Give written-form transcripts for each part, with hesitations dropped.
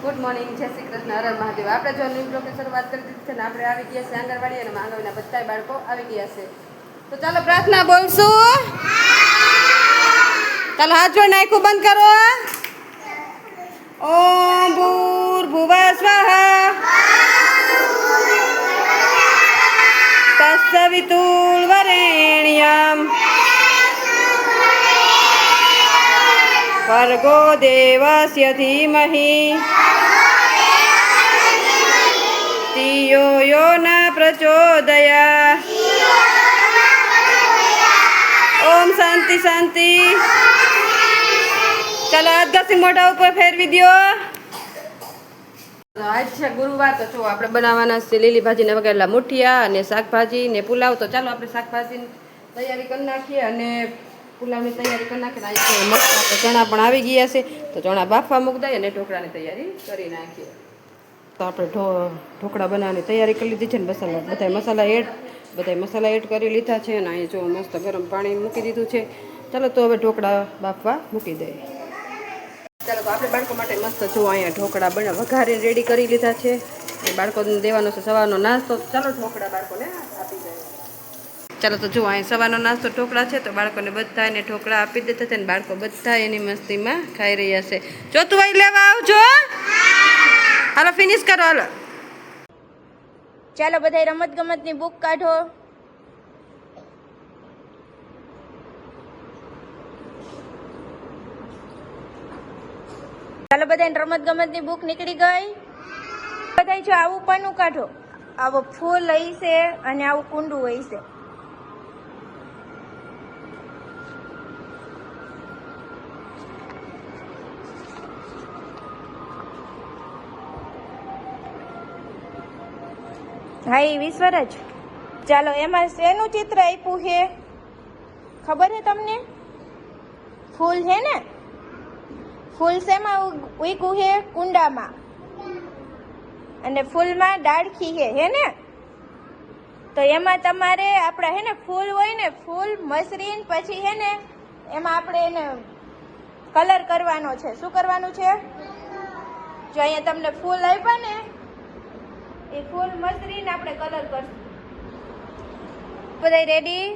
Good morning, જય શ્રી કૃષ્ણ, હર હર મહાદેવ. આપણે જો ન્યૂ બ્લોગની શરૂઆત કરી દીધી છે ને આપણે આવી ગયા છે આંગણવાડી અને આંગણવાડીના બધાય બાળકો આવી ગયા છે. તો ચાલો પ્રાર્થના બોલશું. ચાલો હાથ જોઈને આખું બંધ કરો. ઓમ ભૂર્ભુવઃ સ્વઃ તત્સવિતુર્વરેણ્યં ભર્ગો દેવસ્ય ધીમહિ ધિયો યો ન પ્રચોદયાत्. ઓમ શાંતિ શાંતિ. ચાલો હાથ ઘસી મોઢા ઉપર ફેરવી દો. આજ છે ગુરુવાર, તો જો આપણે બનાવવાના છે લીલી ભાજીને વગેરેલા મુઠિયા અને શાકભાજી ને પુલાવ. તો ચાલો આપણે શાકભાજીની તૈયારી કરી નાખીએ અને પુલાવની તૈયારી કરી નાખીએ. મસ્ત આપણે ચણા પણ આવી ગયા છે, તો ચણા બાફવા મૂકી દઈએ અને ઢોકળાની તૈયારી કરી નાખીએ. તો આપણે ઢોકળા બનાવવાની તૈયારી કરી લીધી છે ને બધા મસાલા એડ કરી લીધા છે અને અહીંયા જો મસ્ત ગરમ પાણી મૂકી દીધું છે. ચાલો તો હવે ઢોકળા બાફવા મૂકી દઈએ. ચાલો તો આપણે બાળકો માટે મસ્ત જો અહીંયા ઢોકળા વઘારીને રેડી કરી લીધા છે. બાળકોને દેવાનો છે સવારનો નાસ્તો. ચાલો ઢોકળા બાળકોને આપી દઈએ. ચાલો તો જો અહીં સવારનો નાસ્તો ઢોકળા છે, તો બાળકોને બધાને ઢોકળા આપી દેતા છે ને બાળકો બધા એની મસ્તીમાં ખાઈ રહ્યા છે. જો તું અહીં લેવા આવજો. હાલો ફિનિશ કરો. હાલો ચાલો બધા રમત ગમતની બુક કાઢો. ચાલો બધા રમત ગમતની બુક નીકળી ગઈ. બધા જો આવું પન્નું કાઢો. આવો ફૂલ હોય છે અને આવું કુંડું હોય છે. હા એ વિશ્વરાજ. ચાલો એમાં શેનું ચિત્ર આપ્યું છે ખબર છે તમને? ફૂલ છે ને? ફૂલ શેમાં ઉગ્યું છે? કુંડામાં. અને ફૂલમાં ડાળખી છે ને? તો એમાં તમારે આપણે હે ને ફૂલ હોય ને, ફૂલ મસરીને પછી હે ને એમાં આપણે એને કલર કરવાનો છે. શું કરવાનું છે? જો અહીંયા તમને ફૂલ આપ્યા ને, એ ફૂલ મસરીને આપણે કલર કરશું. બધા રેડી?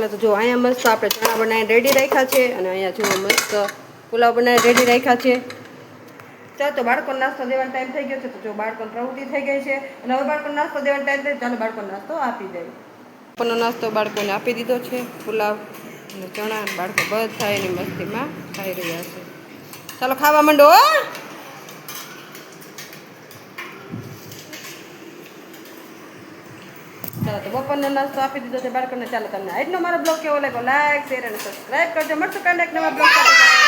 ચાલો તો જો અહીંયા મસ્ત આપણે ચણા બનાવીને રેડી રાખ્યા છે અને અહીંયા જો મસ્ત પુલાવ બનાવીને રેડી રાખ્યા છે. ચાલો તો બાળકોને નાસ્તો દેવાનો ટાઈમ થઈ ગયો છે. તો જો બાળકોને પ્રવૃત્તિ થઈ ગઈ છે અને હવે બાળકોને નાસ્તો દેવાનો ટાઈમ થાય. ચાલો બાળકોને નાસ્તો આપી દઈએ. બાળકોનો નાસ્તો બાળકોને આપી દીધો છે. પુલાવ અને ચણા. બાળકો બધા એની મસ્તીમાં ખાઈ રહ્યા છે. ચાલો ખાવા માંડો. ચાલો તો બપોરનો નાસ્તો આપી દીધો છે બાળકોને. ચાલો તમને આજનો મારો બ્લોગ કેવો લાગ્યો લાઈક શેર અને સબસ્ક્રાઈબ કરજો. મળશું કાલે એક નવા બ્લોગ સાથે.